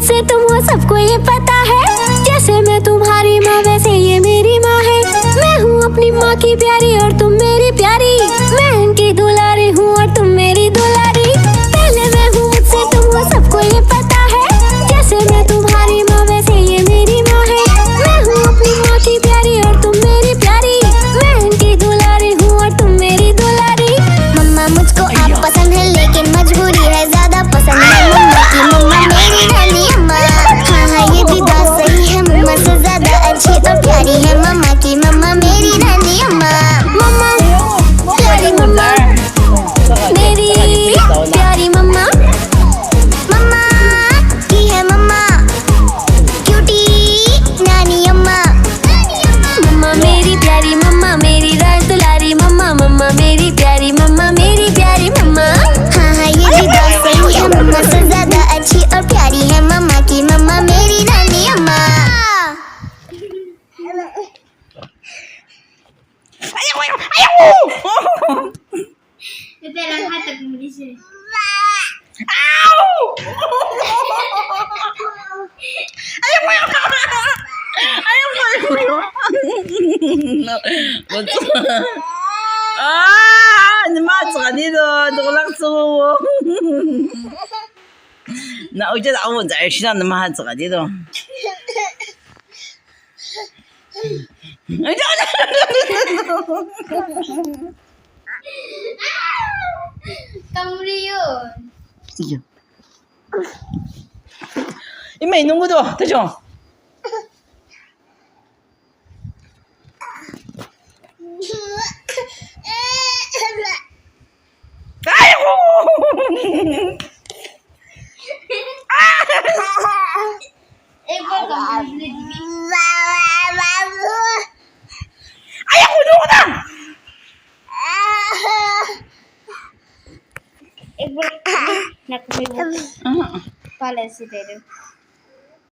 मुझसे तुम हो सबको ये पता है। जैसे मैं तुम्हारी माँ वैसे ये मेरी माँ है। मैं हूँ अपनी माँ की प्यारी और तुम मेरी प्यारी। मैं इनकी दुलारी हूँ और तुम मेरी दुलारी। पहले मैं हूँ मुझसे तुम हो सबको ये पता है। जैसे मैं तुम्हारी माँ वैसे ये मेरी माँ है। मैं हूँ अपनी माँ की प्यारी और तुम मेरी प्यारी। मैं इनकी दुलारी हूँ और तुम मेरी दुलारी। मम्मा मुझको आप पसंद है लेकिन मजबूरी है ज्यादा पसंद है मम्मा की। मम्मा मेरी नानी अम्मा, हाँ हाँ ये भी बात सही है। मम्मा से ज्यादा अच्छी और प्यारी है मम्मा की। मम्मा मेरी नानी अम्मा। मम्मा प्यारी मम्मा, मेरी प्यारी मम्मा। मम्मा की है मम्मा, क्यूटी नानी अम्मा। मम्मा मेरी प्यारी मम्मा, मेरी राज दुलारी मम्मा। मम्मा मेरी प्यारी मम्मा, मेरी प्यारी मम्मा। हाँ हाँ ये भी बात सही है। मम्मा से ज्यादा अच्छी और प्यारी है मम्मा की। मम्मा मेरी नानी अम्मा। Ah, namatsaka dito. Tulak suwo. Nauja ako mo dahil siya namatsaka dito. Kamri yun. Sige. May nunggu to. Tajo. एक बार complete Ayaw ko nunggu na. एक बार nak pala si Dede.